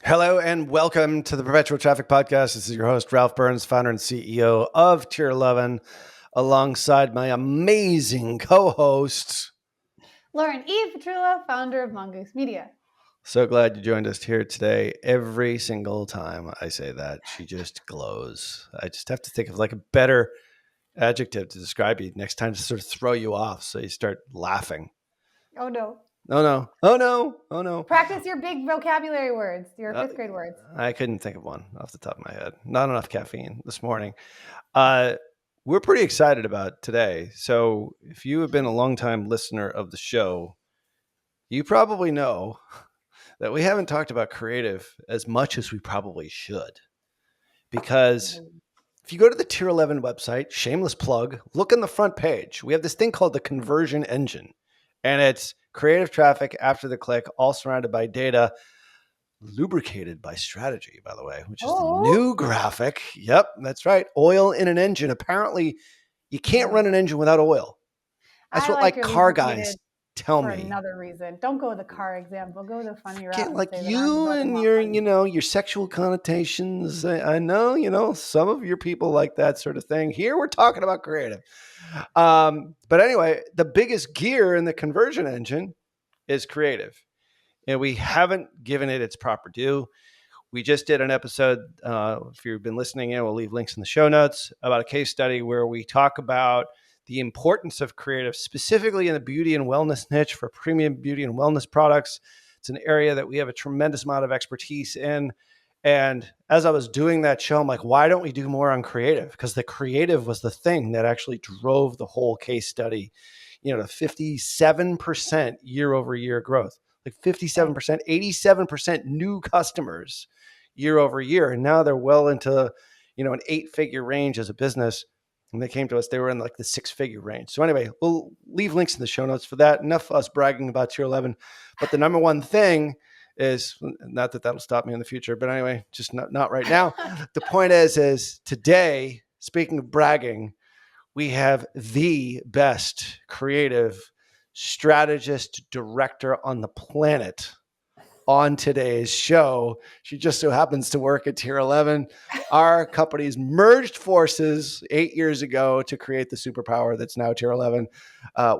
Hello and welcome to the Perpetual Traffic Podcast. This is your host, Ralph Burns, founder and CEO of Tier 11, alongside my amazing co-host, Lauren E. Petrula, founder of Mongoose Media. So glad you joined us here today. Every single time I say that, she just glows. I just have to think of like a better adjective to describe you next time to sort of throw you off so you start laughing. Oh, no. Oh, no. Oh, no. Oh, no. Practice your big vocabulary words, your fifth grade words. I couldn't think of one off the top of my head. Not enough caffeine this morning. We're pretty excited about today. So if you have been a longtime listener of the show, you probably know that we haven't talked about creative as much as we probably should. Because if you go to the Tier 11 website, shameless plug, look on the front page. We have this thing called the conversion engine. And it's creative traffic after the click, all surrounded by data, lubricated by strategy, by the way, which is the new graphic. Yep, that's right. Oil in an engine. Apparently, you can't run an engine without oil. That's what like car guys tell me. For another reason. Don't go with the car example. Go with the funny route. Like you and your, your sexual connotations. I know, some of your people like that sort of thing. Here we're talking about creative. But anyway, the biggest gear in the conversion engine is creative. And we haven't given it its proper due. We just did an episode, if you've been listening in, we'll leave links in the show notes, about a case study where we talk about the importance of creative, specifically in the beauty and wellness niche for premium beauty and wellness products. It's an area that we have a tremendous amount of expertise in. And as I was doing that show, I'm like, why don't we do more on creative? Because the creative was the thing that actually drove the whole case study, to 57% year over year growth. Like 57%, 87% new customers year over year. And now they're well into, an 8-figure range as a business. And they came to us, they were in like the 6-figure range. So anyway, we'll leave links in the show notes for that. Enough us bragging about Tier 11. But the number one thing is, not that that'll stop me in the future, but anyway, just not right now. The point is today, speaking of bragging, we have the best creative strategist director on the planet on today's show. She just so happens to work at Tier 11. Our companies merged forces 8 years ago to create the superpower that's now Tier 11.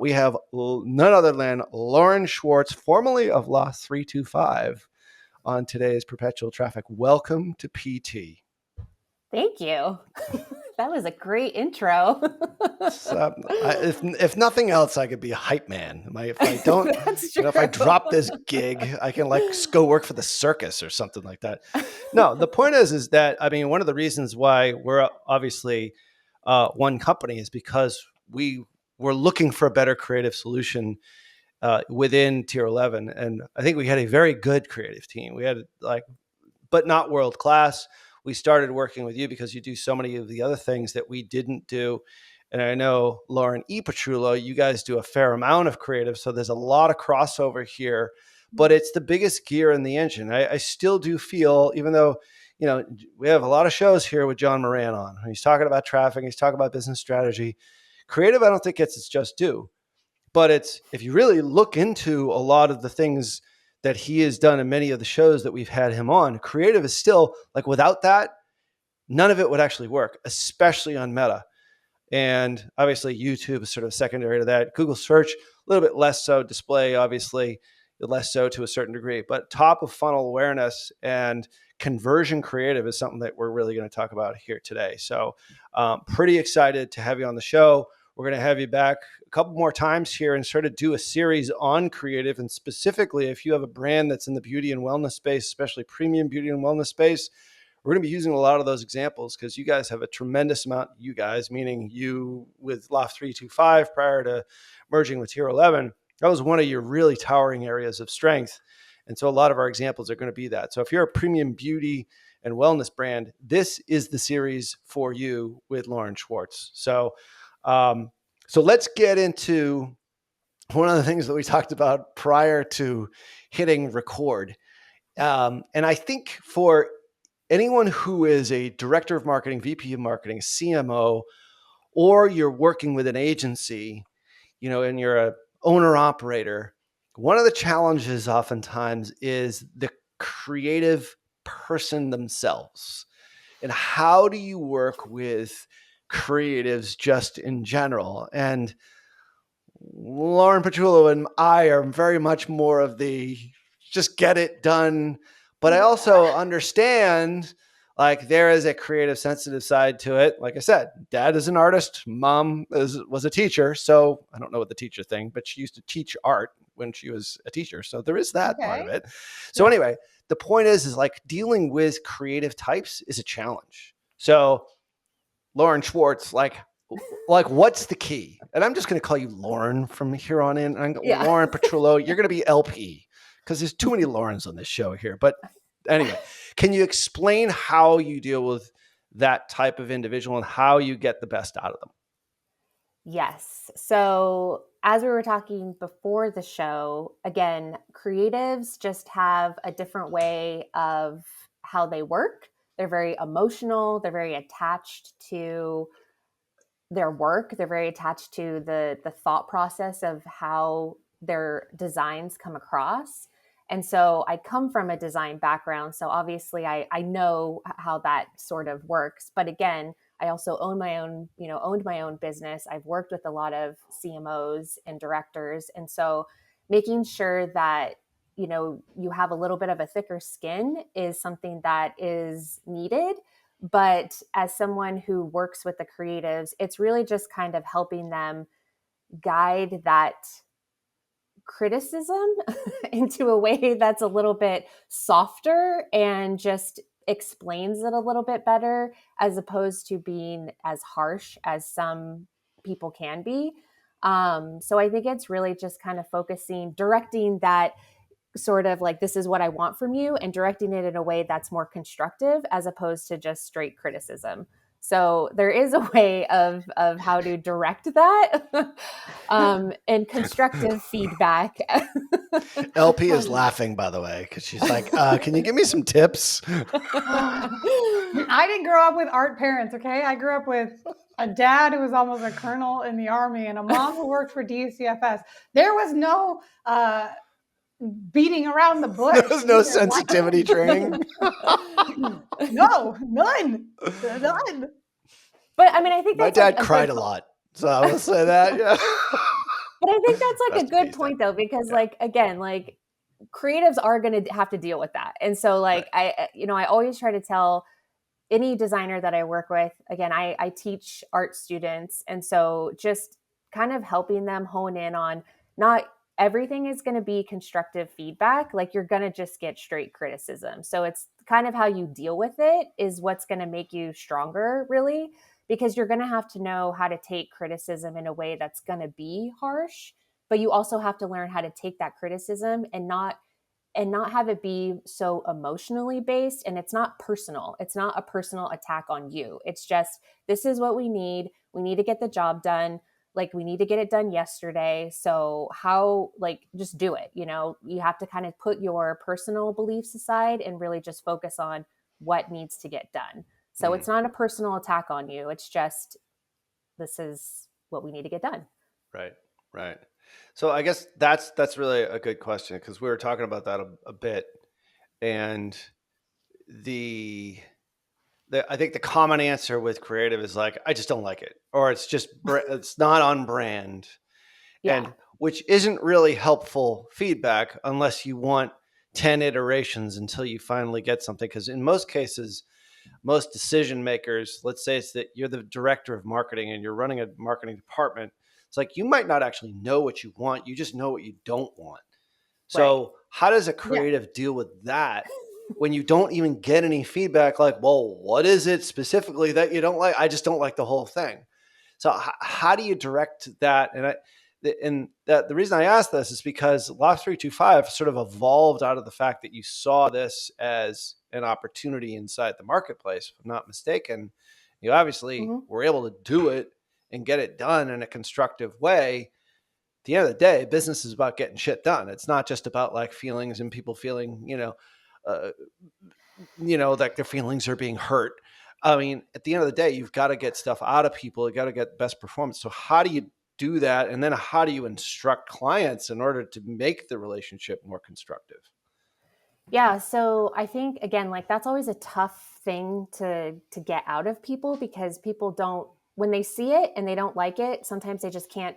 We have none other than Lauren Schwartz, formerly of Law 325, on today's Perpetual Traffic. Welcome to PT. Thank you. That was a great intro. If nothing else, I could be a hype man. If I don't, if I drop this gig, I can go work for the circus or something like that. No, the point is that, one of the reasons why we're obviously one company is because we were looking for a better creative solution within Tier 11. And I think we had a very good creative team. We had but not world class. We started working with you because you do so many of the other things that we didn't do. And I know Lauren E. Petrula, you guys do a fair amount of creative. So there's a lot of crossover here, but it's the biggest gear in the engine. I still do feel, even though, we have a lot of shows here with John Moran on. He's talking about traffic. He's talking about business strategy. Creative, I don't think gets its just due. But if you really look into a lot of the things that he has done in many of the shows that we've had him on, creative is still without that, none of it would actually work, especially on Meta. And obviously YouTube is sort of secondary to that. Google search, a little bit less so. Display, obviously, less so to a certain degree. But top of funnel awareness and conversion creative is something that we're really going to talk about here today. So pretty excited to have you on the show. We're going to have you back a couple more times here and sort of do a series on creative. And specifically, if you have a brand that's in the beauty and wellness space, especially premium beauty and wellness space, we're going to be using a lot of those examples because you guys have a tremendous amount, you guys, meaning you with Loft 325 prior to merging with Tier 11, that was one of your really towering areas of strength. And so a lot of our examples are going to be that. So if you're a premium beauty and wellness brand, this is the series for you with Lauren Schwartz. So let's get into one of the things that we talked about prior to hitting record. And I think for anyone who is a director of marketing, VP of marketing, CMO, or you're working with an agency, and you're a owner operator, one of the challenges oftentimes is the creative person themselves. And how do you work with creatives just in general? And Lauren Petrillo and I are very much more of the just get it done. But I also understand like there is a creative, sensitive side to it. Like I said, dad is an artist, mom was a teacher. So I don't know what the teacher thing, but she used to teach art when she was a teacher. So there is that part of Okay. it. So Yeah. anyway, the point is like dealing with creative types is a challenge. So Lauren Schwartz, like what's the key? And I'm just going to call you Lauren from here on in. I'm Yeah. Lauren Petrillo. You're going to be LP because there's too many Laurens on this show here. But anyway, can you explain how you deal with that type of individual and how you get the best out of them? Yes. So, as we were talking before the show, again, creatives just have a different way of how they work. They're very emotional, they're very attached to their work, they're very attached to the thought process of how their designs come across. And so I come from a design background, so obviously I know how that sort of works. But again, I also own my own, owned my own business. I've worked with a lot of CMOs and directors. And so making sure that you have a little bit of a thicker skin is something that is needed. But as someone who works with the creatives, it's really just kind of helping them guide that criticism into a way that's a little bit softer and just explains it a little bit better, as opposed to being as harsh as some people can be. So I think it's really just kind of focusing, directing that sort of like, this is what I want from you, and directing it in a way that's more constructive as opposed to just straight criticism. So there is a way of how to direct that, and constructive feedback. LP is laughing, by the way, because she's like, can you give me some tips? I didn't grow up with art parents, okay? I grew up with a dad who was almost a colonel in the army and a mom who worked for DCFS. There was no beating around the bush. There was no sensitivity training. No, none. None. But I mean, I think My that's dad like cried a lot. So I will say that. Yeah. But I think that's like Rest a in good peace, point Dad. though, because Yeah. like again, like creatives are going to have to deal with that. And so like Right. I always try to tell any designer that I work with, again, I teach art students. And so just kind of helping them hone in on, not everything is going to be constructive feedback. Like you're going to just get straight criticism. So it's kind of how you deal with it is what's going to make you stronger, really, because you're going to have to know how to take criticism in a way that's going to be harsh, but you also have to learn how to take that criticism and not have it be so emotionally based, and it's not personal. It's not a personal attack on you. It's just, this is what we need. We need to get the job done. Like we need to get it done yesterday. So how, like, just do it. You have to kind of put your personal beliefs aside and really just focus on what needs to get done. So it's not a personal attack on you. It's just, this is what we need to get done. Right. Right. So I guess that's really a good question because we were talking about that a bit, and the I think the common answer with creative is like I just don't like it, or it's just it's not on brand, Yeah. and which isn't really helpful feedback unless you want 10 iterations until you finally get something. Because in most cases, most decision makers, let's say it's that you're the director of marketing and you're running a marketing department, it's like you might not actually know what you want, you just know what you don't want. Right. So how does a Yeah. creative deal with that when you don't even get any feedback? Like, well, what is it specifically that you don't like? I just don't like the whole thing. So how do you direct that? The reason I ask this is because Loft 325 sort of evolved out of the fact that you saw this as an opportunity inside the marketplace. If I'm not mistaken, you obviously Mhm. were able to do it and get it done in a constructive way. At the end of the day, business is about getting shit done. It's not just about like feelings and people feeling, uh, like their feelings are being hurt. I mean, at the end of the day, you've got to get stuff out of people. You got to get best performance. So how do you do that? And then how do you instruct clients in order to make the relationship more constructive? Yeah. So I think, again, like that's always a tough thing to get out of people, because people don't, when they see it and they don't like it, sometimes they just can't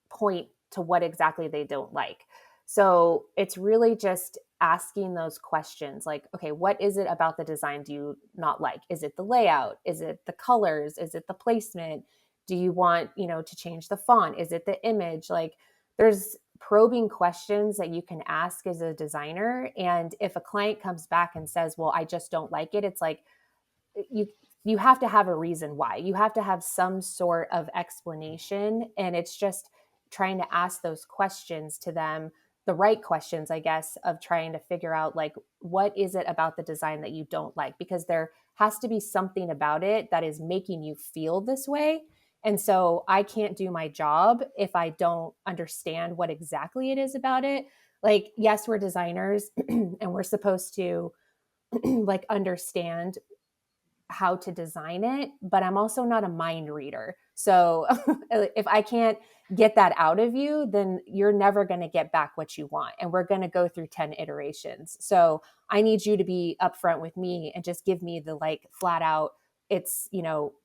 point to what exactly they don't like. So it's really just asking those questions like, okay, what is it about the design do you not like? Is it the layout? Is it the colors? Is it the placement? Do you want, to change the font? Is it the image? Like, there's probing questions that you can ask as a designer. And if a client comes back and says, well, I just don't like it, it's like, you have to have a reason why. You have to have some sort of explanation. And it's just trying to ask those questions to them, the right questions, I guess, of trying to figure out like, what is it about the design that you don't like? Because there has to be something about it that is making you feel this way. And so I can't do my job if I don't understand what exactly it is about it. Like, yes, we're designers and we're supposed to like understand how to design it, but I'm also not a mind reader. So if I can't get that out of you, then you're never going to get back what you want. And we're going to go through 10 iterations. So I need you to be upfront with me and just give me the like flat out, it's,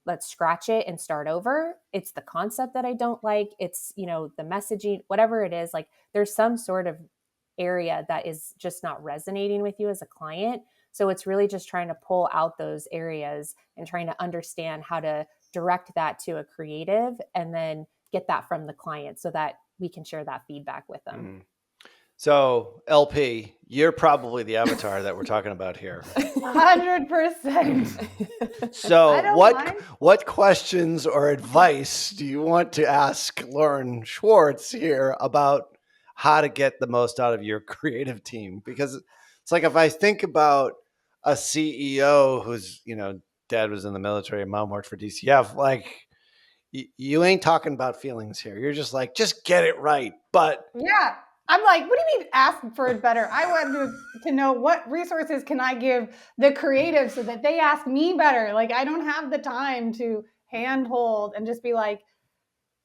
let's scratch it and start over. It's the concept that I don't like. It's, the messaging, whatever it is, like there's some sort of area that is just not resonating with you as a client. So it's really just trying to pull out those areas and trying to understand how to direct that to a creative and then get that from the client so that we can share that feedback with them. Mm. So LP, you're probably the avatar that we're talking about here. 100%. So what questions or advice do you want to ask Lauren Schwartz here about how to get the most out of your creative team? Because it's like, if I think about a CEO who's, dad was in the military and mom worked for DCF, like you ain't talking about feelings here. You're just like, just get it right. But yeah, I'm like, what do you mean ask for it better? I want to know what resources can I give the creative so that they ask me better. Like, I don't have the time to handhold and just be like,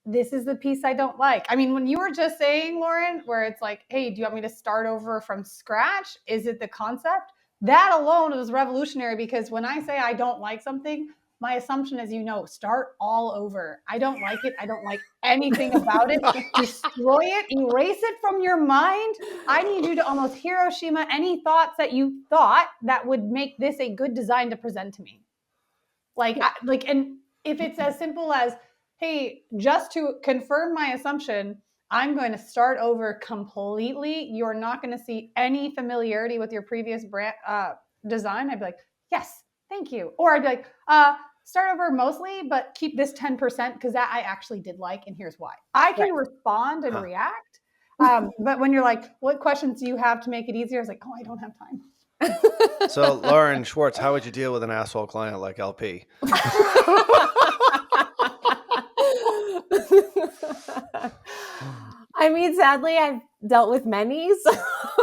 this is the piece I don't like. I mean, when you were just saying, Lauren, where it's like, hey, do you want me to start over from scratch? Is it the concept? That alone is revolutionary, because when I say I don't like something, my assumption is, start all over. I don't like it. I don't like anything about it. Destroy it. Erase it from your mind. I need you to almost Hiroshima any thoughts that you thought that would make this a good design to present to me. And if it's as simple as, hey, just to confirm my assumption, I'm going to start over completely. You're not going to see any familiarity with your previous brand design. I'd be like, yes, thank you. Or I'd be like, start over mostly, but keep this 10% because that I actually did like, and here's why. I can respond and react. But when you're like, what questions do you have to make it easier? I was like, oh, I don't have time. So Lauren Schwartz, how would you deal with an asshole client like LP? I mean, sadly, I've dealt with many. So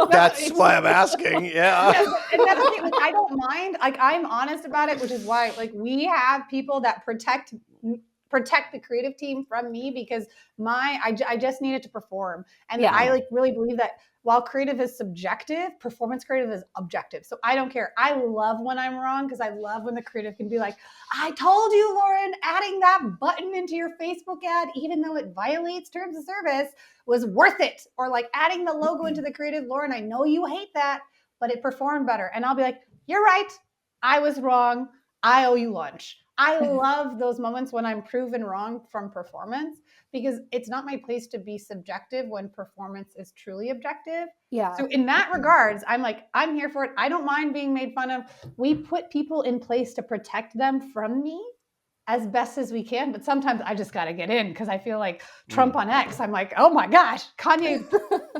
that's why I'm asking. Yeah. And that's the thing. Like, I don't mind. Like, I'm honest about it, which is why, like, we have people that protect the creative team from me, because I just need it to perform. And I like really believe that while creative is subjective, performance creative is objective. So I don't care. I love when I'm wrong, because I love when the creative can be like, I told you, Lauren, adding that button into your Facebook ad, even though it violates terms of service, was worth it. Or like adding the logo into the creative, Lauren, I know you hate that, but it performed better. And I'll be like, you're right. I was wrong. I owe you lunch. I love those moments when I'm proven wrong from performance, because it's not my place to be subjective when performance is truly objective. Yeah. So in that regards, I'm like, I'm here for it. I don't mind being made fun of. We put people in place to protect them from me as best as we can. But sometimes I just got to get in, because I feel like Trump on X. I'm like, oh my gosh, Kanye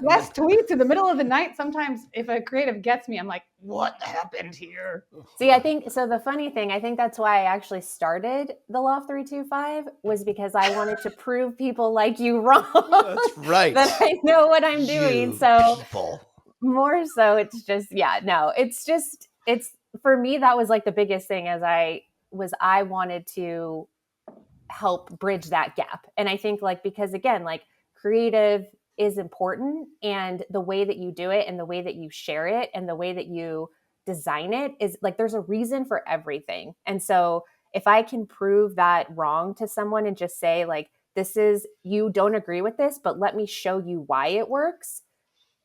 West tweets in the middle of the night. Sometimes if a creative gets me, I'm like, what happened here? See, I think, so the funny thing, I think that's why I actually started the Loft 325, was because I wanted to prove people like you wrong. That's right. That I know what I'm doing. So more so, it's just, it's for me, that was like the biggest thing, as I wanted to help bridge that gap. And I think like, because again, like creative is important, and the way that you do it and the way that you share it and the way that you design it is like, there's a reason for everything. And so if I can prove that wrong to someone and just say like, this is, you don't agree with this, but let me show you why it works,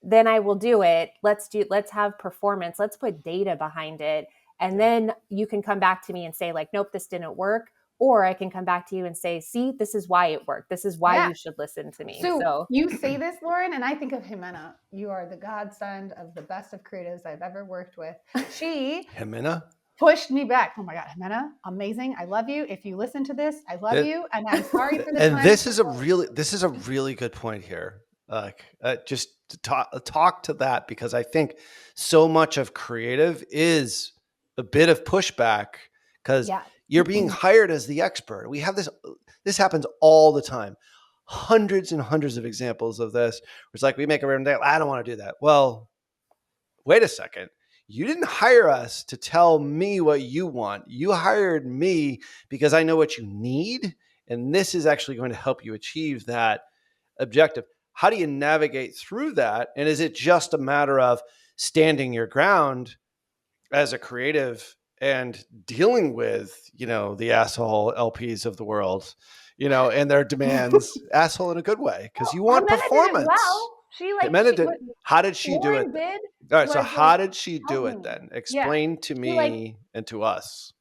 then I will do it. Let's have performance. Let's put data behind it. And then you can come back to me and say like, nope, this didn't work. Or I can come back to you and say, see, this is why it worked. This is why you should listen to me. So you say this, Lauren, and I think of Jimena. You are the godsend of the best of creatives I've ever worked with. She Jimena pushed me back. Oh my God, Jimena, amazing. I love you. If you listen to this, I love you. And I'm sorry for the And time. this is a really good point here. Just to talk to that, because I think so much of creative is a bit of pushback, because you're being hired as the expert. We have this happens all the time. Hundreds and hundreds of examples of this. It's like, we make a random day. I don't want to do that. Well, wait a second. You didn't hire us to tell me what you want. You hired me because I know what you need, and this is actually going to help you achieve that objective. How do you navigate through that? And is it just a matter of standing your ground as a creative and dealing with, the asshole LPs of the world, and their demands, asshole in a good way, because you want performance. How did she do it? All right. So how did she do it then? Explain to me and to us.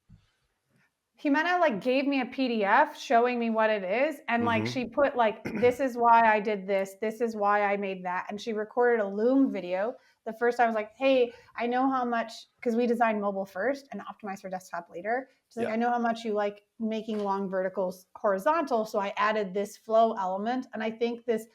Jimena like gave me a PDF showing me what it is. And like, she put like, this is why I did this. This is why I made that. And she recorded a Loom video. The first time I was like, hey, I know how much, because we designed mobile first and optimized for desktop later. She's like, I know how much you like making long verticals horizontal. So I added this flow element. And I think this,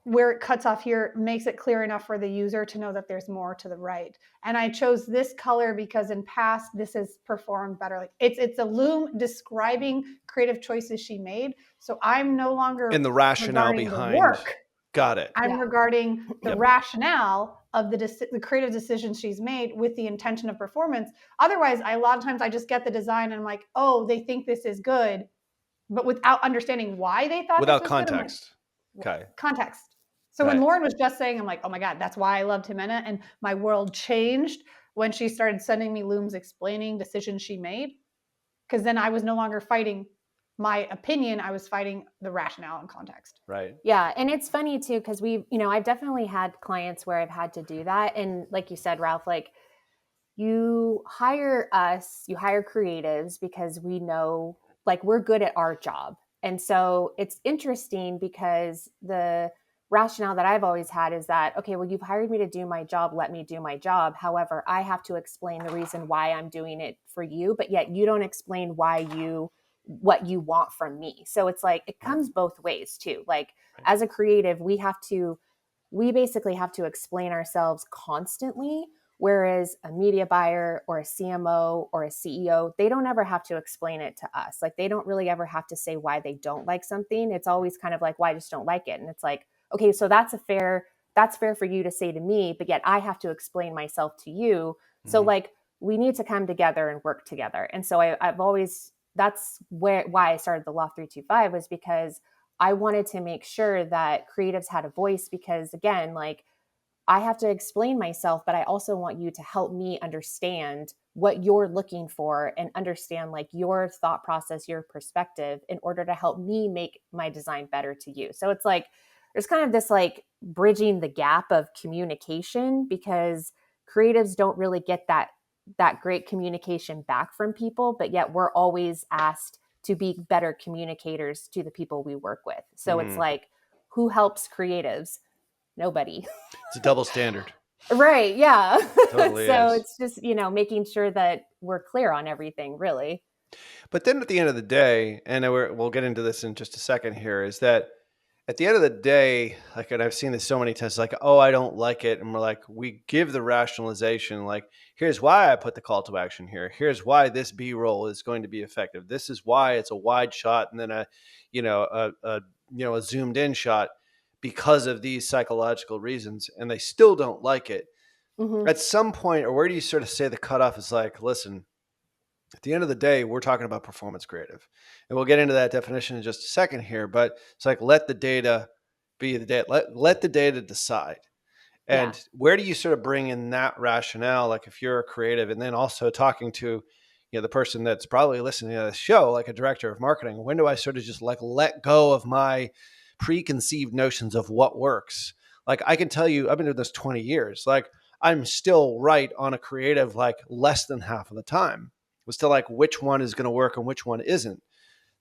where it cuts off here, makes it clear enough for the user to know that there's more to the right. And I chose this color because in past, this has performed better. Like it's a Loom describing creative choices she made. So I'm no longer in the rationale behind the work. Got it. I'm regarding the rationale of the creative decisions she's made with the intention of performance. Otherwise, a lot of times I just get the design and I'm like, oh, they think this is good, but without understanding why they thought without this was context. Good. Okay. Context. So when Lauren was just saying, I'm like, oh my God, that's why I loved Jimena. And my world changed when she started sending me Looms explaining decisions she made. Because then I was no longer fighting my opinion. I was fighting the rationale and context. Right. Yeah. And it's funny too, because I've definitely had clients where I've had to do that. And like you said, Ralph, like you hire creatives because we know like we're good at our job. And so it's interesting because the rationale that I've always had is that, okay, well, you've hired me to do my job. Let me do my job. However, I have to explain the reason why I'm doing it for you, but yet you don't explain what you want from me. So it's like, it comes both ways too. Like as a creative, we basically have to explain ourselves constantly. Whereas a media buyer or a CMO or a CEO, they don't ever have to explain it to us. Like they don't really ever have to say why they don't like something. It's always kind of like, well, I just don't like it. And it's like, okay, so that's fair for you to say to me, but yet I have to explain myself to you. So like we need to come together and work together. And so that's why I started the Loft 325, was because I wanted to make sure that creatives had a voice, because again, like I have to explain myself, but I also want you to help me understand what you're looking for and understand like your thought process, your perspective, in order to help me make my design better to you. So it's like, there's kind of this like bridging the gap of communication, because creatives don't really get that great communication back from people, but yet we're always asked to be better communicators to the people we work with. So it's like, who helps creatives? Nobody. It's a double standard. Right. Yeah. Totally so is. It's just, making sure that we're clear on everything, really. But then at the end of the day, and we'll get into this in just a second here, is that at the end of the day, like, and I've seen this so many times, like, oh, I don't like it. And we're like, we give the rationalization, like, here's why I put the call to action here. Here's why this B-roll is going to be effective. This is why it's a wide shot and then a zoomed in shot, because of these psychological reasons, and they still don't like it. At some point, or where do you sort of say the cutoff is like, listen, At the end of the day, we're talking about performance creative. And we'll get into that definition in just a second here, but it's like let the data be the data. Let the data decide. Yeah. And where do you sort of bring in that rationale? Like if you're a creative and then also talking to, the person that's probably listening to the show, like a director of marketing, when do I sort of just like let go of my preconceived notions of what works? Like I can tell you, I've been doing this 20 years. Like I'm still right on a creative, like less than half of the time. It's still like which one is going to work and which one isn't.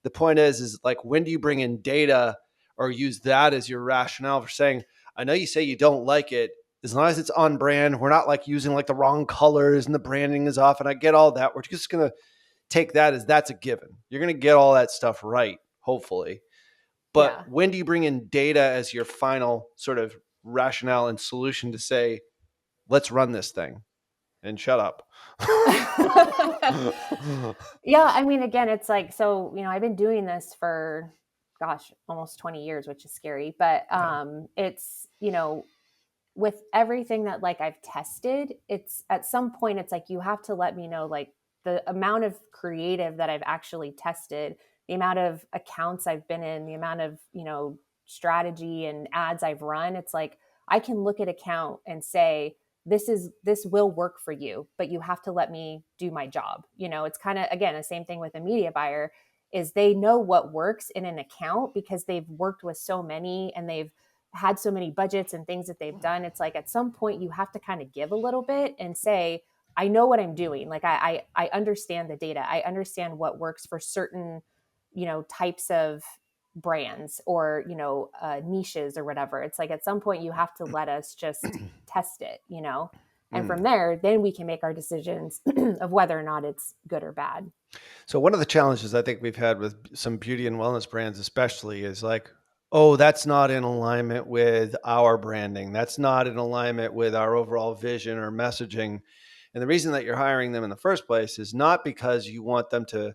The point is like, when do you bring in data or use that as your rationale for saying, I know you say you don't like it, as long as it's on brand, we're not like using like the wrong colors and the branding is off. And I get all that. We're just going to take that as that's a given. You're going to get all that stuff right, hopefully. But Yeah. when do you bring in data as your final sort of rationale and solution to say, let's run this thing and shut up? Yeah, I mean, again, it's like, so, I've been doing this for, gosh, almost 20 years, which is scary, but Yeah. it's, with everything that like I've tested, it's at some point it's like you have to let me know like the amount of creative that I've actually tested, the amount of accounts I've been in, the amount of, strategy and ads I've run. It's like I can look at account and say this will work for you, but you have to let me do my job. It's kind of, again, the same thing with a media buyer, is they know what works in an account because they've worked with so many and they've had so many budgets and things that they've done. It's like at some point you have to kind of give a little bit and say, I know what I'm doing. Like I understand the data. I understand what works for certain, types of brands or, niches or whatever. It's like at some point you have to let us just test it, and from there, then we can make our decisions of whether or not it's good or bad. So one of the challenges I think we've had with some beauty and wellness brands, especially, is like, oh, that's not in alignment with our branding. That's not in alignment with our overall vision or messaging. And the reason that you're hiring them in the first place is not because you want them to.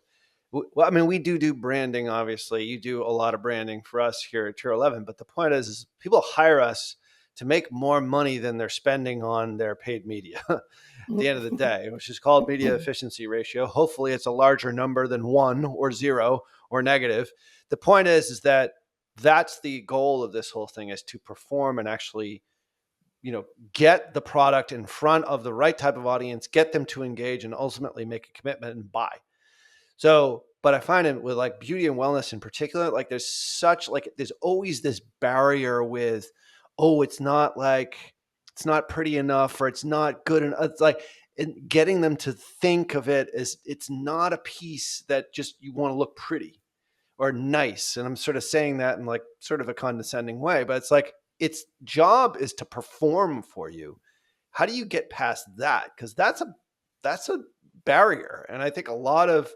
Well, I mean, we do branding. Obviously, you do a lot of branding for us here at Tier 11. But the point is people hire us to make more money than they're spending on their paid media. At the end of the day, which is called media efficiency ratio. Hopefully it's a larger number than 1 or 0 or negative. The point is that that's the goal of this whole thing, is to perform and actually, get the product in front of the right type of audience, get them to engage and ultimately make a commitment and buy. So, but I find it with like beauty and wellness in particular, like there's always this barrier with, oh, it's not pretty enough or it's not good enough. It's like getting them to think of it as it's not a piece that just you want to look pretty or nice. And I'm sort of saying that in like sort of a condescending way, but it's like its job is to perform for you. How do you get past that? Because that's a barrier. And I think a lot of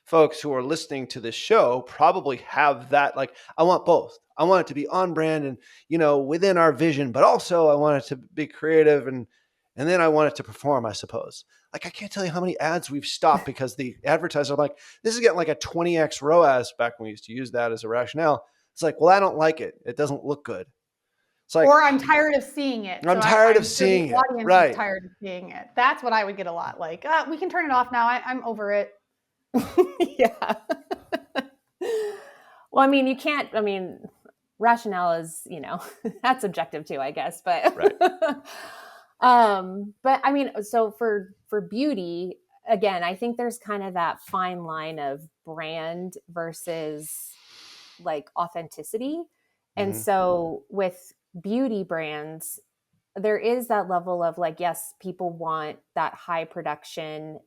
folks who are listening to this show probably have that. Like, I want both. I want it to be on brand and, within our vision, but also I want it to be creative and then I want it to perform, I suppose. Like, I can't tell you how many ads we've stopped because the advertiser like, this is getting like a 20x ROAS back when we used to use that as a rationale. It's like, well, I don't like it. It doesn't look good. It's like, or I'm tired of seeing it. I'm So tired I'm of sure the seeing it. audience is Right. tired of seeing it. That's what I would get a lot. Like, we can turn it off now. I'm over it. Yeah. Well, I mean, rationale is, that's subjective too, I guess. But Right. but I mean, so for beauty, again, I think there's kind of that fine line of brand versus like authenticity. And Mm-hmm. so with beauty brands, there is that level of like, yes, people want that high production,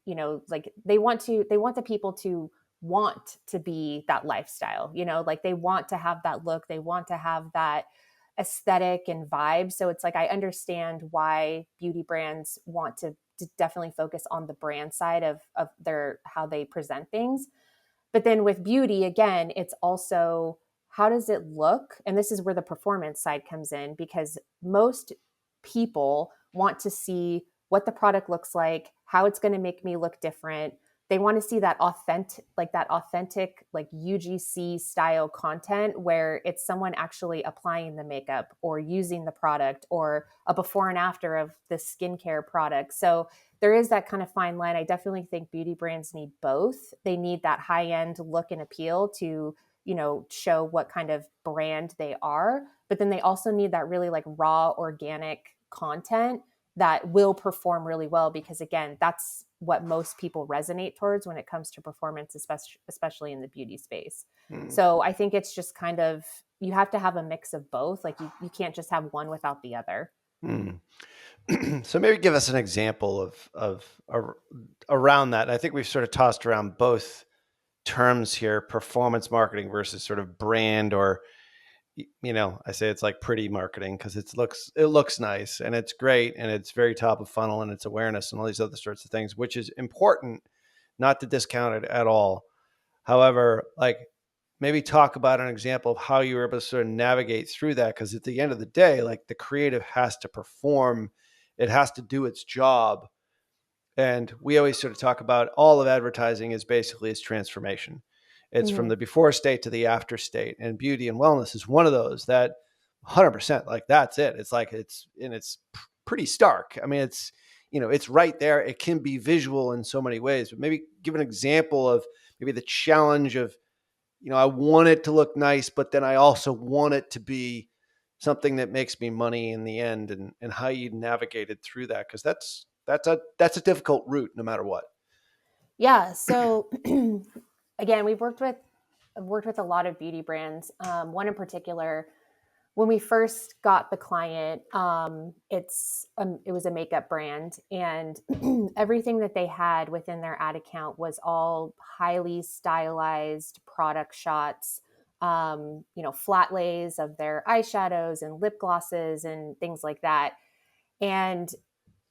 like they want the people to want to be that lifestyle, like they want to have that look, they want to have that aesthetic and vibe. So it's like I understand why beauty brands want to definitely focus on the brand side of their how they present things. But then with beauty, again, it's also how does it look? And this is where the performance side comes in, because most people want to see what the product looks like, how it's going to make me look different, they want to see that authentic, like UGC style content where it's someone actually applying the makeup or using the product or a before and after of the skincare product. So there is that kind of fine line. I definitely think beauty brands need both. They need that high end look and appeal to, show what kind of brand they are. But then they also need that really like raw, organic content that will perform really well, because again, that's what most people resonate towards when it comes to performance, especially in the beauty space. So I think it's just kind of, you have to have a mix of both. Like you can't just have one without the other. So maybe give us an example of around that. I think we've sort of tossed around both terms here: performance marketing versus sort of brand, or I say it's like pretty marketing because it looks nice and it's great and it's very top of funnel and it's awareness and all these other sorts of things, which is important, not to discount it at all. However, like, maybe talk about an example of how you were able to sort of navigate through that, because at the end of the day, like, the creative has to perform, it has to do its job. And we always sort of talk about all of advertising is basically its transformation. It's from the before state to the after state, and beauty and wellness is one of those that 100%, like, that's it. It's like, it's pretty stark. I mean, it's right there. It can be visual in so many ways, but maybe give an example of maybe the challenge of, I want it to look nice, but then I also want it to be something that makes me money in the end, and how you navigated through that. Cause that's a difficult route no matter what. Yeah. So again, I've worked with a lot of beauty brands. One in particular, when we first got the client, it was a makeup brand, and everything that they had within their ad account was all highly stylized product shots, flat lays of their eyeshadows and lip glosses and things like that. And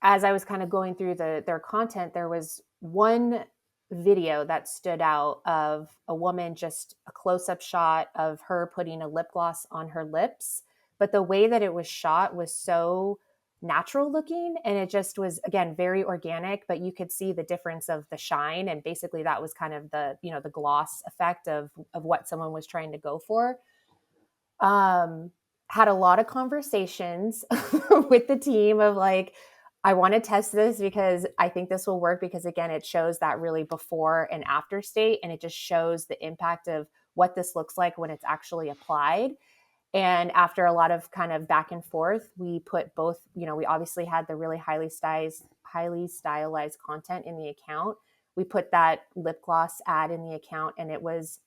as I was kind of going through their content, there was one video that stood out of a woman, just a close-up shot of her putting a lip gloss on her lips. But the way that it was shot was so natural looking, and it just was, again, very organic, but you could see the difference of the shine. And basically that was kind of the gloss effect of what someone was trying to go for. Had a lot of conversations with the team of like, I want to test this because I think this will work, because again, it shows that really before and after state, and it just shows the impact of what this looks like when it's actually applied. And after a lot of kind of back and forth, we put both, we obviously had the really highly stylized content in the account. We put that lip gloss ad in the account, and it was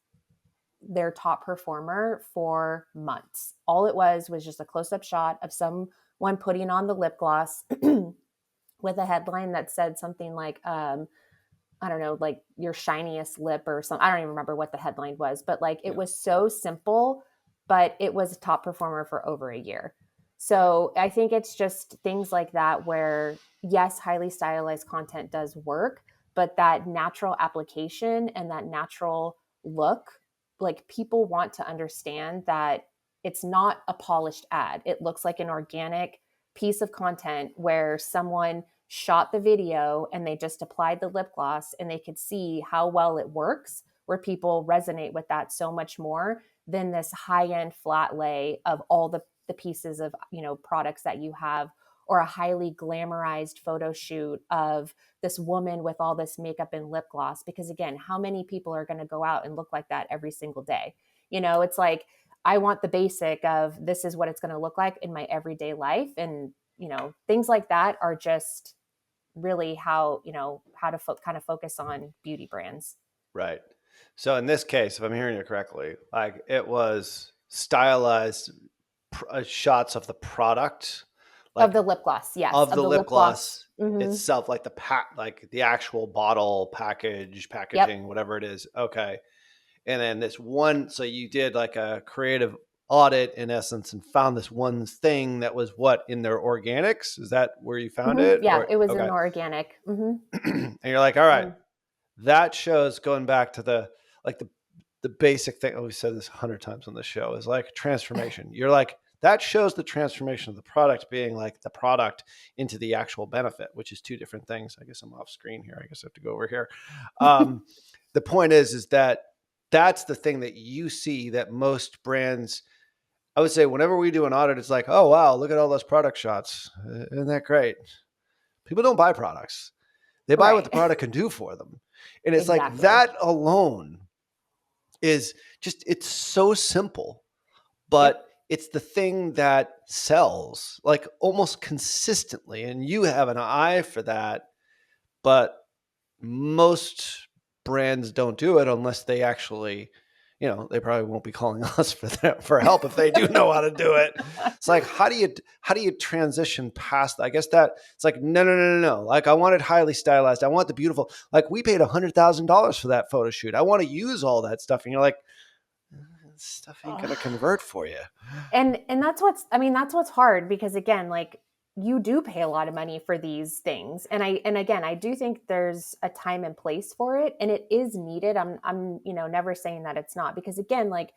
their top performer for months. All it was just a close-up shot of someone putting on the lip gloss with a headline that said something like, I don't know, like your shiniest lip or something. I don't even remember what the headline was, but like it was so simple, but it was a top performer for over a year. So I think it's just things like that where, yes, highly stylized content does work, but that natural application and that natural look, like, people want to understand that it's not a polished ad. It looks like an organic piece of content where someone shot the video and they just applied the lip gloss, and they could see how well it works, where people resonate with that so much more than this high-end flat lay of all the pieces of, products that you have, or a highly glamorized photo shoot of this woman with all this makeup and lip gloss. Because again, how many people are going to go out and look like that every single day? It's like, I want the basic of, this is what it's going to look like in my everyday life. And, things like that are just really how to kind of focus on beauty brands. Right. So in this case, if I'm hearing you correctly, like, it was stylized shots of the product, like Of the lip gloss, yes. of the lip gloss Mm-hmm. itself, like like the actual bottle packaging, Yep. whatever it is. Okay. And then this one, so you did like a creative audit in essence and found this one thing that was what in their organics. Is that where you found Mm-hmm. it? Yeah, Or it was okay. an organic. Mm-hmm. And you're like, all right, that shows, going back to the basic thing. We said this 100 times on the show, is like transformation. You're like, That shows the transformation of the product being like the product into the actual benefit, which is two different things. I guess I'm off screen here. I guess I have to go over here. The point is that that's the thing that you see that most brands, I would say whenever we do an audit, it's like, oh, wow, look at all those product shots. Isn't that great? People don't buy products. They buy what the product can do for them. And it's like that alone is just, it's so simple, but it's the thing that sells like almost consistently. And you have an eye for that, but most brands don't do it unless they actually, they probably won't be calling us for help if they do know how to do it. It's like, how do you transition past that? I guess that it's like, no. Like, I want it highly stylized. I want the beautiful, like we paid $100,000 for that photo shoot. I want to use all that stuff. And you're like, stuff ain't going to convert for you. And that's what's hard, because again, like, you do pay a lot of money for these things. And I do think there's a time and place for it, and it is needed. I'm never saying that it's not, because again, like,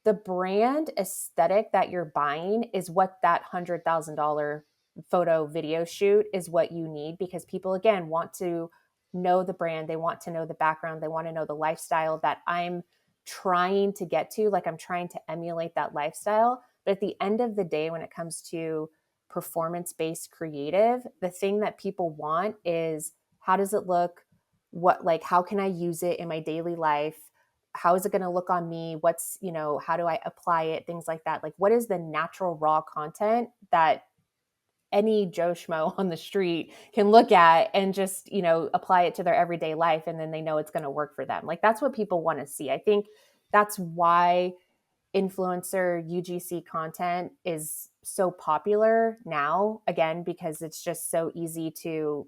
the brand aesthetic that you're buying is what that $100,000 photo video shoot is what you need, because people, again, want to know the brand. They want to know the background. They want to know the lifestyle that I'm trying to get to. Like, I'm trying to emulate that lifestyle. But at the end of the day, when it comes to performance-based creative, the thing that people want is, how does it look? How can I use it in my daily life? How is it going to look on me? How do I apply it? Things like that. Like, what is the natural raw content that any Joe Schmo on the street can look at and just, apply it to their everyday life, and then they know it's going to work for them. Like, that's what people want to see. I think that's why influencer UGC content is so popular now, again, because it's just so easy to,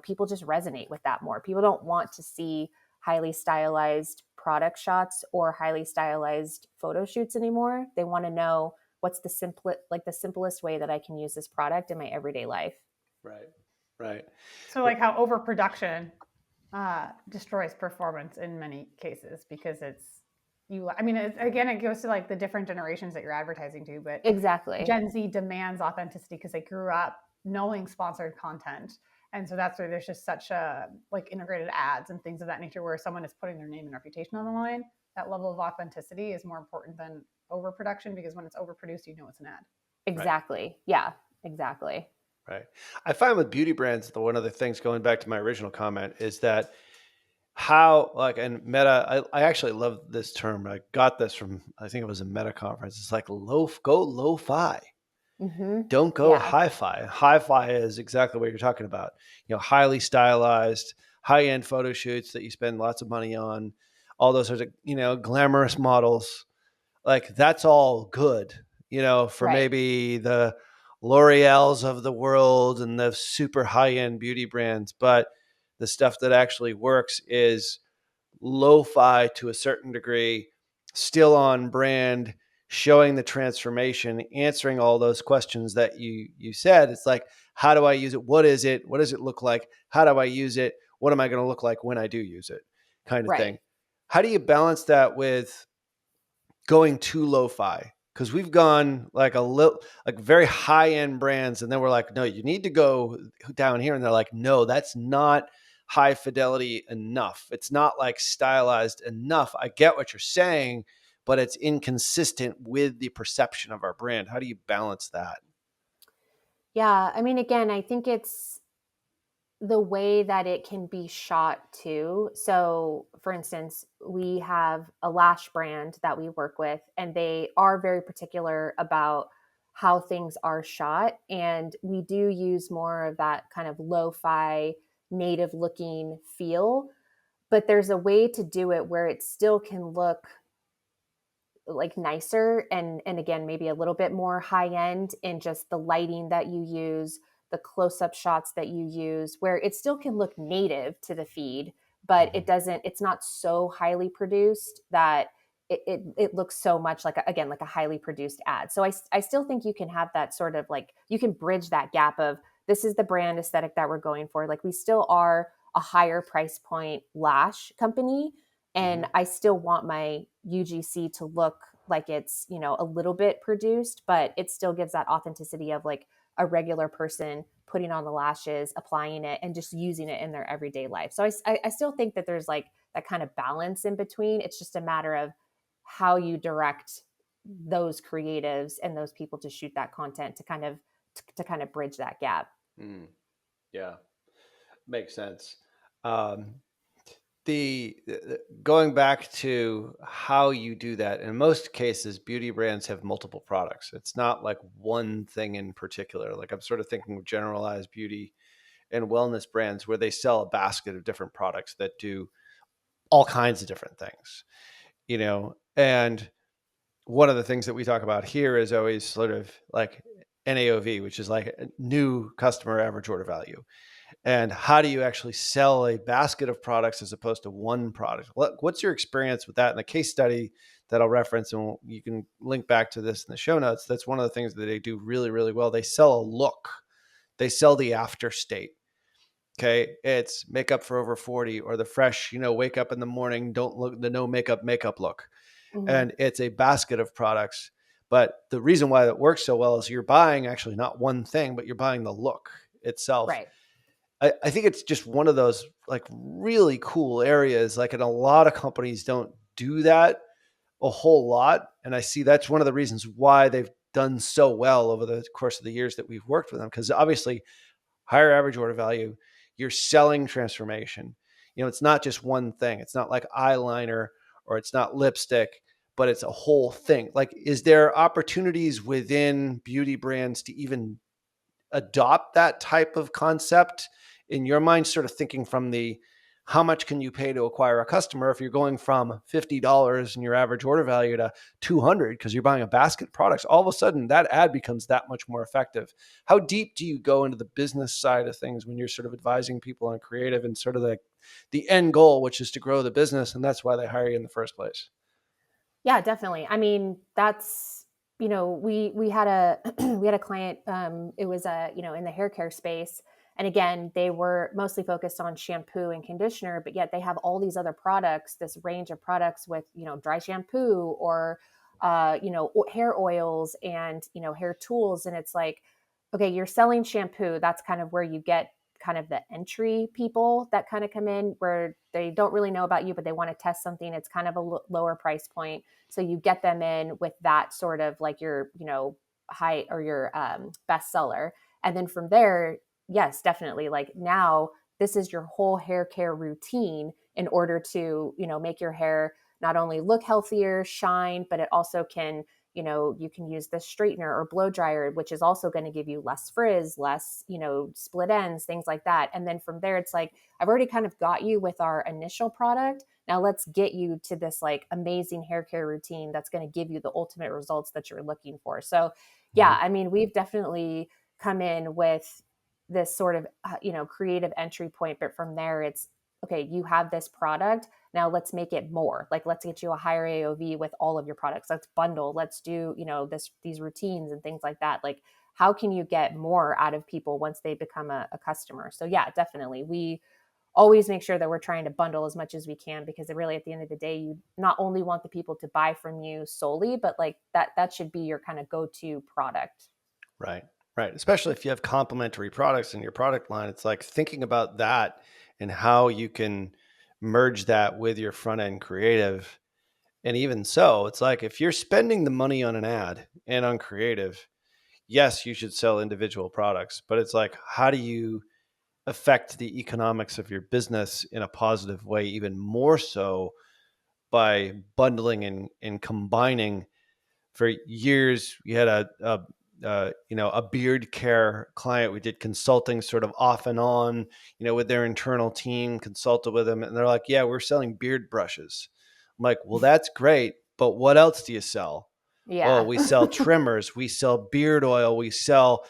people just resonate with that more. People don't want to see highly stylized product shots or highly stylized photo shoots anymore. They want to know, what's the simplest way that I can use this product in my everyday life. Right. So like how overproduction destroys performance in many cases, because it goes to like the different generations that you're advertising to, but exactly, Gen Z demands authenticity because they grew up knowing sponsored content. And so that's where there's just such a like integrated ads and things of that nature, where someone is putting their name and reputation on the line. That level of authenticity is more important than overproduction, because when it's overproduced, it's an ad. Exactly. Right. Yeah, exactly. Right. I find with beauty brands, one of the things, going back to my original comment, is that and Meta, I actually love this term. I got this from, I think it was a Meta conference. It's like go lo-fi. Mm-hmm. Don't go hi-fi. Hi-fi is exactly what you're talking about. Highly stylized, high-end photo shoots that you spend lots of money on, all those sorts of, glamorous models. Like, that's all good, for right. Maybe the L'Oreals of the world and the super high-end beauty brands. But the stuff that actually works is lo-fi to a certain degree, still on brand, showing the transformation, answering all those questions that you said. It's like, how do I use it? What is it? What does it look like? How do I use it? What am I going to look like when I do use it? Kind of right. thing. How do you balance that with going too lo-fi? Because we've gone like very high-end brands, and then we're like, no, you need to go down here. And they're like, no, that's not high fidelity enough. It's not like stylized enough. I get what you're saying, but it's inconsistent with the perception of our brand. How do you balance that? Yeah. Again, I think it's the way that it can be shot too. So for instance, we have a lash brand that we work with, and they are very particular about how things are shot. And we do use more of that kind of lo-fi, native looking feel, but there's a way to do it where it still can look like nicer, and again, maybe a little bit more high end in just the lighting that you use, the close-up shots that you use, where it still can look native to the feed, but it's not so highly produced that it looks so much like a highly produced ad. So I still think you can have that sort of like, you can bridge that gap of, this is the brand aesthetic that we're going for. Like, we still are a higher price point lash company, and I still want my UGC to look like it's, a little bit produced, but it still gives that authenticity of like a regular person putting on the lashes, applying it, and just using it in their everyday life. So I still think that there's like that kind of balance in between. It's just a matter of how you direct those creatives and those people to shoot that content to kind of bridge that gap. Mm, yeah, makes sense. Um, the going back to how you do that, in most cases beauty brands have multiple products. It's not like one thing in particular. Like I'm sort of thinking of generalized beauty and wellness brands where they sell a basket of different products that do all kinds of different things, and one of the things that we talk about here is always sort of like NAOV, which is like a new customer average order value. And how do you actually sell a basket of products as opposed to one product? What's your experience with that? In the case study that I'll reference, and you can link back to this in the show notes, that's one of the things that they do really, really well. They sell a look. They sell the after state. Okay. It's makeup for over 40, or the fresh, wake up in the morning, don't look, the no makeup look. Mm-hmm. And it's a basket of products. But the reason why that works so well is you're buying actually not one thing, but you're buying the look itself. Right. I think it's just one of those like really cool areas. Like, and a lot of companies don't do that a whole lot. And I see that's one of the reasons why they've done so well over the course of the years that we've worked with them. Because obviously, higher average order value, you're selling transformation. It's not just one thing. It's not like eyeliner or it's not lipstick, but it's a whole thing. Like, is there opportunities within beauty brands to even adopt that type of concept in your mind, sort of thinking from the how much can you pay to acquire a customer if you're going from $50 in your average order value to 200 because you're buying a basket of products, all of a sudden that ad becomes that much more effective. How deep do you go into the business side of things when you're sort of advising people on creative and sort of the end goal, which is to grow the business, and that's why they hire you in the first place? Yeah, definitely. I mean, that's, we had a we had a client, it was in the hair care space. And again, they were mostly focused on shampoo and conditioner, but yet they have all these other products, this range of products with, dry shampoo or hair oils and, hair tools. And it's like, okay, you're selling shampoo. That's kind of where you get kind of the entry people that kind of come in where they don't really know about you, but they want to test something. It's kind of a lower price point. So you get them in with that sort of like your, high or your bestseller. And then from there, yes, definitely. Like now, this is your whole hair care routine in order to, make your hair not only look healthier, shine, but it also can, you can use the straightener or blow dryer, which is also going to give you less frizz, less, split ends, things like that. And then from there, it's like, I've already kind of got you with our initial product. Now let's get you to this like amazing hair care routine that's going to give you the ultimate results that you're looking for. So, yeah, I mean, we've definitely come in with this sort of, creative entry point. But from there, it's okay, you have this product. Now let's make it more. Like, let's get you a higher AOV with all of your products. Let's bundle. Let's do, these routines and things like that. Like, how can you get more out of people once they become a customer? So yeah, definitely. We always make sure that we're trying to bundle as much as we can, because it really, at the end of the day, you not only want the people to buy from you solely, but like that should be your kind of go-to product. Right. Right. Especially if you have complementary products in your product line, it's like thinking about that and how you can merge that with your front end creative. And even so, it's like if you're spending the money on an ad and on creative, yes, you should sell individual products, but it's like, how do you affect the economics of your business in a positive way, even more so by bundling and combining? For years we had a beard care client. We did consulting sort of off and on, with their internal team, consulted with them, and they're like, yeah, we're selling beard brushes. I'm like, well, that's great, but what else do you sell? Oh, Yeah. we sell trimmers, we sell beard oil, we sell,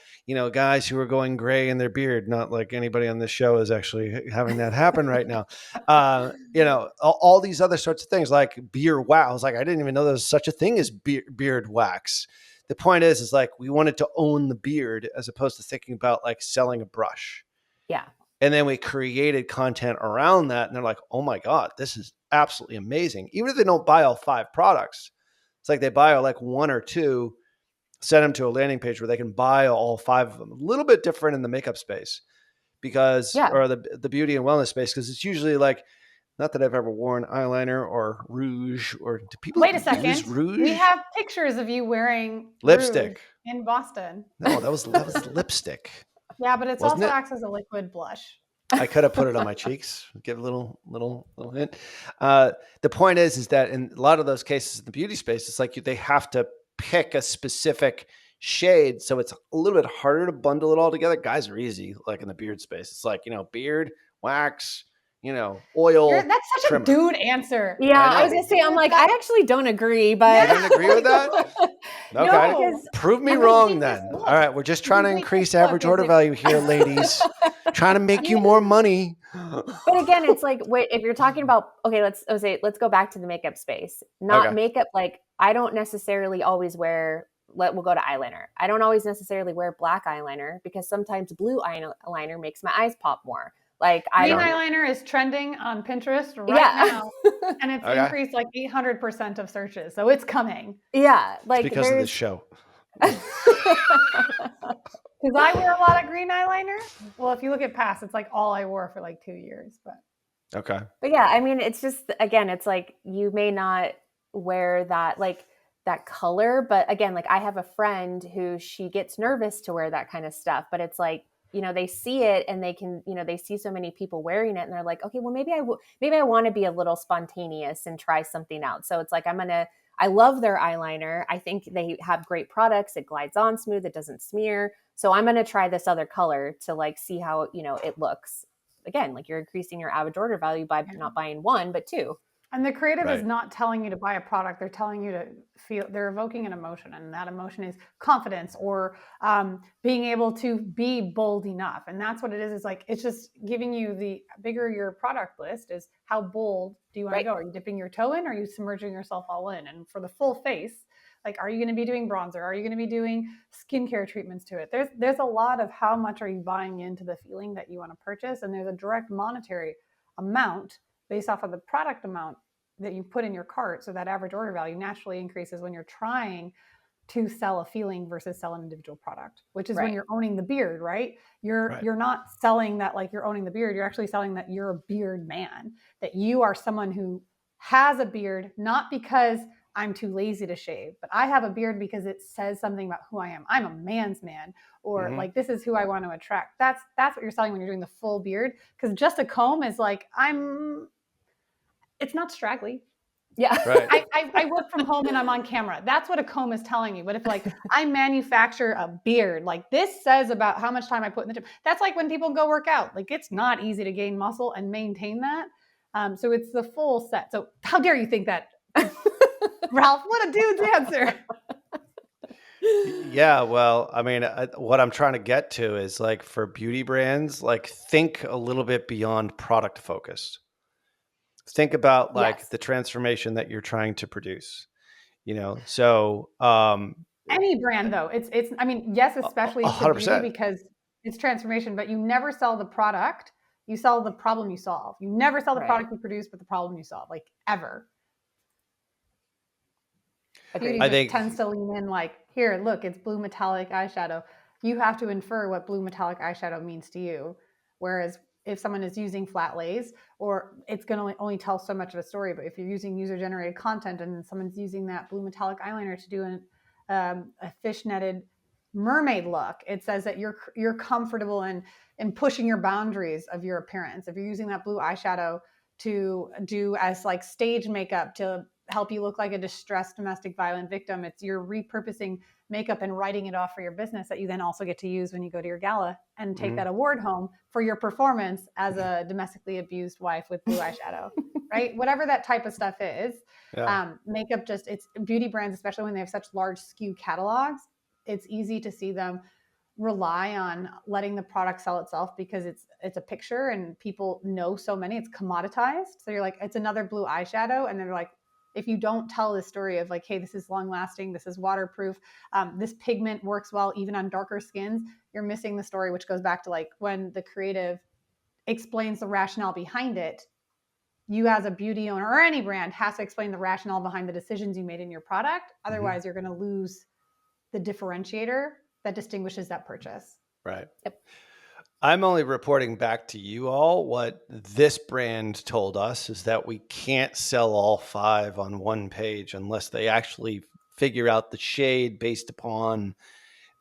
guys who are going gray in their beard. Not like anybody on this show is actually having that happen right now. All these other sorts of things like beard wax. I was like, I didn't even know there was such a thing as beard wax. The point is like we wanted to own the beard as opposed to thinking about like selling a brush. Yeah. And then we created content around that, and they're like, oh my God, this is absolutely amazing. Even if they don't buy all 5 products, It's like they buy like one or two, send them to a landing page where they can buy all 5 of them. A little bit different in the makeup space or the beauty and wellness space, because it's usually like, not that I've ever worn eyeliner or rouge, or do people Wait a use second. rouge? We have pictures of you wearing Lipstick rouge in Boston. No, that was lipstick. Yeah, but it's Wasn't also it? acts as a liquid blush. I could have put it on my cheeks, give a little hint. The point is that in a lot of those cases in the beauty space, it's like they have to pick a specific shade, so it's a little bit harder to bundle it all together. Guys are easy, like in the beard space. It's like, beard, wax, oil. That's such trimmer. a dude answer. Yeah, I was gonna say, I'm like, I actually don't agree, but You don't agree with that? Okay. No, prove me wrong then. All right, we're just trying to increase average order value here, ladies. Trying to make you more money. But again, it's like, wait, if you're talking about, okay, let's go back to the makeup space. Not makeup, like I don't necessarily always wear, we'll go to eyeliner. I don't always necessarily wear black eyeliner because sometimes blue eyeliner makes my eyes pop more. Like green eyeliner is trending on Pinterest now, and it's increased like 800% of searches, so it's coming. Yeah, like it's because of this show. Because I wear a lot of green eyeliner. Well, if you look at past, it's like all I wore for like 2 years. But yeah, I mean, it's just, again, it's like you may not wear that that color, but again, like I have a friend who she gets nervous to wear that kind of stuff, but it's like, they see it and they can, they see so many people wearing it and they're like, okay, well, maybe I want to be a little spontaneous and try something out. So it's like, I love their eyeliner. I think they have great products. It glides on smooth. It doesn't smear. So I'm going to try this other color to like see how, it looks. Again, like you're increasing your average order value by not buying one, but two. And the creative is not telling you to buy a product. They're telling you to feel, they're evoking an emotion. And that emotion is confidence or being able to be bold enough. And that's what it is. It's like, it's just giving you, the bigger your product list is, how bold do you want to go? Are you dipping your toe in? Or are you submerging yourself all in? And for the full face, like, are you going to be doing bronzer? Are you going to be doing skincare treatments to it? There's a lot of how much are you buying into the feeling that you want to purchase. And there's a direct monetary amount based off of the product amount that you put in your cart. So that average order value naturally increases when you're trying to sell a feeling versus sell an individual product, which is when you're owning the beard, right? You're not selling that like you're owning the beard. You're actually selling that you're a beard man, that you are someone who has a beard, not because I'm too lazy to shave, but I have a beard because it says something about who I am. I'm a man's man, or like, this is who I want to attract. That's what you're selling when you're doing the full beard. Because just a comb is like, it's not straggly. Yeah. Right. I work from home and I'm on camera. That's what a comb is telling you. But if like I manufacture a beard, like this says about how much time I put in the gym. That's like when people go work out. Like it's not easy to gain muscle and maintain that. So it's the full set. So how dare you think that, Ralph? What a dude's answer. Yeah, well, I mean, what I'm trying to get to is like for beauty brands, like think a little bit beyond product focused. Think about like the transformation that you're trying to produce, so any brand though, it's I mean, yes, especially to beauty because it's transformation, but you never sell the product, you sell the problem you solve. You never sell the product you produce, but the problem you solve, like ever. Beauty I think tends to lean in like, here, look, it's blue metallic eyeshadow. You have to infer what blue metallic eyeshadow means to you. Whereas if someone is using flat lays, or it's going to only tell so much of a story, but if you're using user-generated content and someone's using that blue metallic eyeliner to do a fish-netted mermaid look, it says that you're comfortable in pushing your boundaries of your appearance. If you're using that blue eyeshadow to do as like stage makeup to help you look like a distressed domestic violence victim, you're repurposing makeup and writing it off for your business that you then also get to use when you go to your gala and take that award home for your performance as a domestically abused wife with blue eyeshadow, right? Whatever that type of stuff is. Makeup it's beauty brands, especially when they have such large SKU catalogs, it's easy to see them rely on letting the product sell itself because it's a picture and people know so many, it's commoditized. So you're like, it's another blue eyeshadow. And they're like, if you don't tell the story of like, hey, this is long lasting, this is waterproof, this pigment works well even on darker skins, you're missing the story, which goes back to like when the creative explains the rationale behind it, you as a beauty owner or any brand has to explain the rationale behind the decisions you made in your product. Otherwise, you're going to lose the differentiator that distinguishes that purchase. Right. Yep. I'm only reporting back to you all what this brand told us, is that we can't sell all 5 on one page unless they actually figure out the shade based upon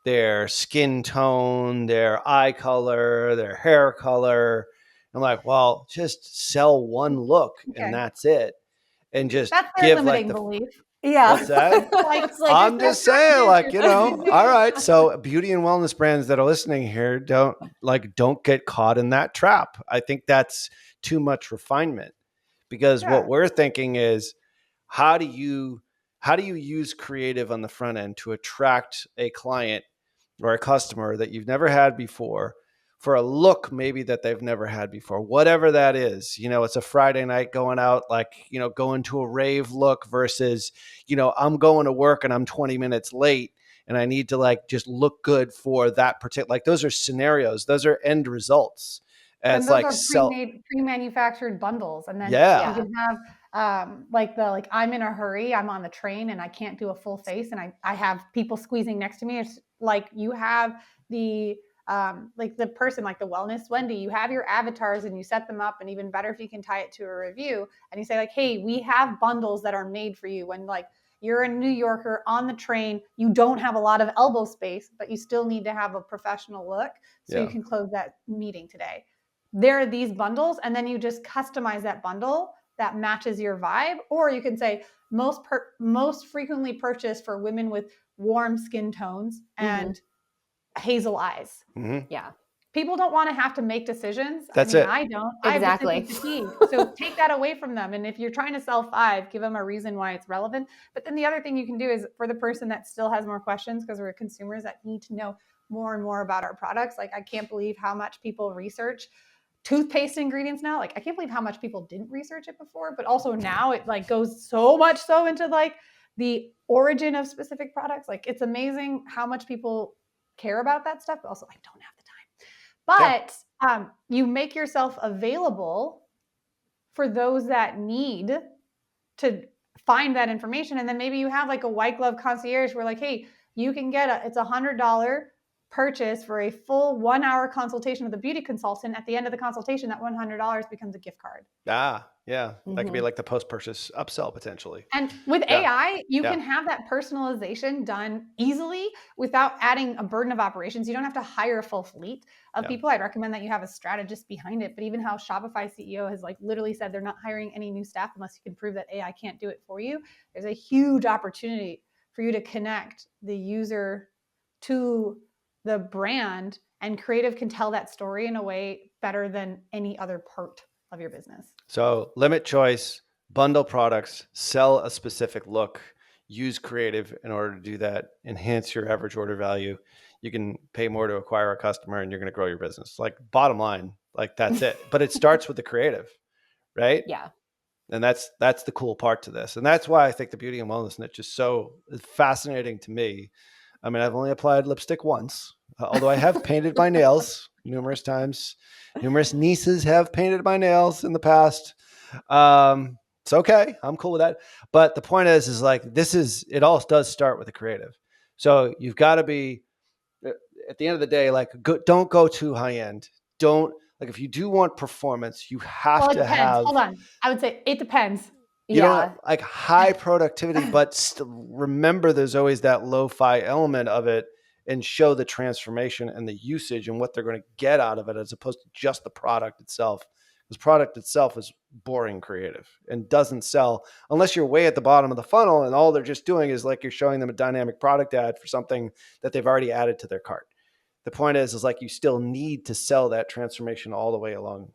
their skin tone, their eye color, their hair color. I'm like, well, just sell one look and that's it. And just that's their give limiting like belief. Yeah. What's that? I'm just saying, like, all right. So beauty and wellness brands that are listening here, don't get caught in that trap. I think that's too much refinement, because what we're thinking is, how do you use creative on the front end to attract a client or a customer that you've never had before, for a look maybe that they've never had before, whatever that is. It's a Friday night going out, going to a rave look versus, I'm going to work and I'm 20 minutes late and I need to just look good for that particular, those are scenarios, those are end results. And those are pre-manufactured bundles. And then you can have I'm in a hurry, I'm on the train and I can't do a full face and I have people squeezing next to me. It's like you have the the person, like the wellness Wendy, you have your avatars and you set them up, and even better if you can tie it to a review and you say hey, we have bundles that are made for you when you're a New Yorker on the train, you don't have a lot of elbow space, but you still need to have a professional look so you can close that meeting today. There are these bundles, and then you just customize that bundle that matches your vibe. Or you can say most frequently purchased for women with warm skin tones and hazel eyes. Yeah. People don't want to have to make decisions. That's it. I don't. Exactly. I have decision fatigue. So take that away from them. And if you're trying to sell 5, give them a reason why it's relevant. But then the other thing you can do is, for the person that still has more questions, because we're consumers that need to know more and more about our products. I can't believe how much people research toothpaste ingredients now. I can't believe how much people didn't research it before, but also now it goes so much so into the origin of specific products. It's amazing how much people care about that stuff, but also I don't have the time. But you make yourself available for those that need to find that information. And then maybe you have a white glove concierge where hey, you can get it's $100 purchase for a full 1-hour consultation with a beauty consultant. At the end of the consultation, that $100 becomes a gift card. Yeah. That could be the post-purchase upsell potentially. And with AI, you can have that personalization done easily without adding a burden of operations. You don't have to hire a full fleet of people. I'd recommend that you have a strategist behind it. But even how Shopify CEO has literally said they're not hiring any new staff unless you can prove that AI can't do it for you. There's a huge opportunity for you to connect the user to the brand, and creative can tell that story in a way better than any other part of your business. So limit choice, bundle products, sell a specific look, use creative in order to do that, enhance your average order value. You can pay more to acquire a customer and you're going to grow your business. Bottom line, that's it. But it starts with the creative, right? Yeah. And that's the cool part to this. And that's why I think the beauty and wellness niche is so fascinating to me. I mean, I've only applied lipstick once, although I have painted my nails numerous times. Numerous nieces have painted my nails in the past. It's okay. I'm cool with that. But the point is it all does start with the creative. So you've got to be, at the end of the day, don't go too high end. Don't, if you do want performance, you have to have. Hold on. I would say it depends. You don't high productivity, but remember there's always that lo-fi element of it, and show the transformation and the usage and what they're going to get out of it, as opposed to just the product itself. Because product itself is boring creative and doesn't sell unless you're way at the bottom of the funnel and all they're just doing is you're showing them a dynamic product ad for something that they've already added to their cart. The point is you still need to sell that transformation all the way along.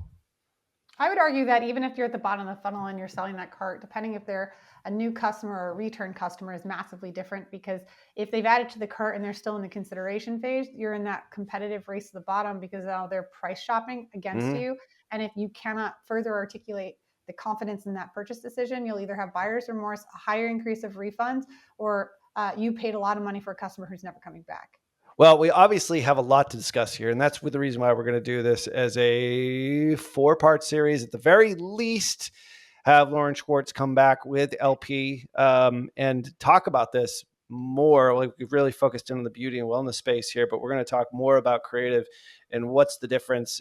I would argue that even if you're at the bottom of the funnel and you're selling that cart, depending if they're a new customer or a return customer, is massively different, because if they've added to the cart and they're still in the consideration phase, you're in that competitive race to the bottom because now they're price shopping against you. And if you cannot further articulate the confidence in that purchase decision, you'll either have buyer's remorse, a higher increase of refunds, or you paid a lot of money for a customer who's never coming back. Well, we obviously have a lot to discuss here, and that's the reason why we're going to do this as a 4-part series at the very least. have Lauren Schwartz come back with LP and talk about this more. Like, we've really focused in on the beauty and wellness space here, but we're going to talk more about creative and what's the difference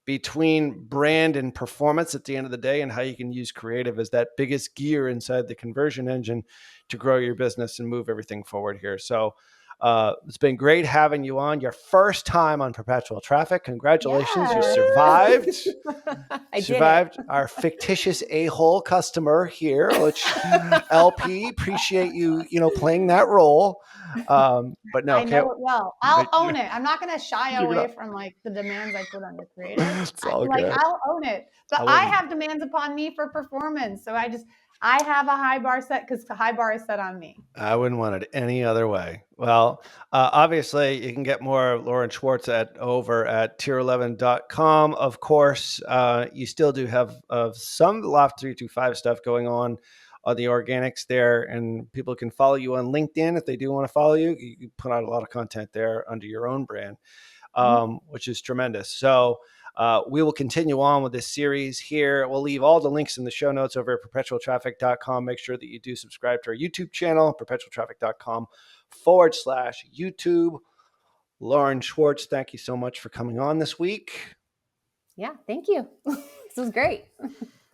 between brand and performance at the end of the day, and how you can use creative as that biggest gear inside the conversion engine to grow your business and move everything forward here. So it's been great having you on. Your first time on Perpetual Traffic. Congratulations. You survived. I survived our fictitious a-hole customer here, which LP, appreciate you, playing that role. But no, I know it well. I'll own it. I'm not going to shy away from like the demands I put on the creative. It's all good. I'll own it. But I have demands upon me for performance. So I have a high bar set because the high bar is set on me. I wouldn't want it any other way. Well, obviously, you can get more of Lauren Schwartz over at tier11.com. Of course, you still do have some Loft 325 stuff going on the organics there, and people can follow you on LinkedIn if they do want to follow you. You put out a lot of content there under your own brand, which is tremendous. So we will continue on with this series here. We'll leave all the links in the show notes over at perpetualtraffic.com. Make sure that you do subscribe to our YouTube channel, perpetualtraffic.com/YouTube. Lauren Schwartz, thank you so much for coming on this week. Yeah, thank you. This was great.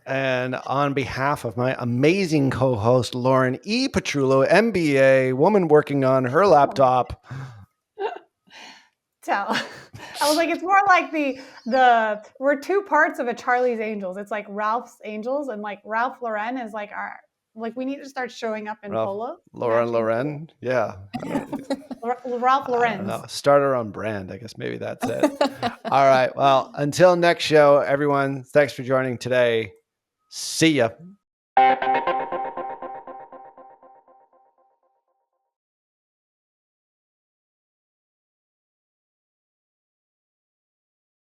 And on behalf of my amazing co-host, Lauren E. Petrullo, MBA, woman working on her laptop. I was like, it's more like we're two parts of a Charlie's Angels. It's like Ralph's Angels, and like Ralph Lauren is like we need to start showing up in polo. Lauren, yeah. Ralph Lauren. Start our own brand. I guess maybe that's it. All right. Well, until next show, everyone, thanks for joining today. See ya.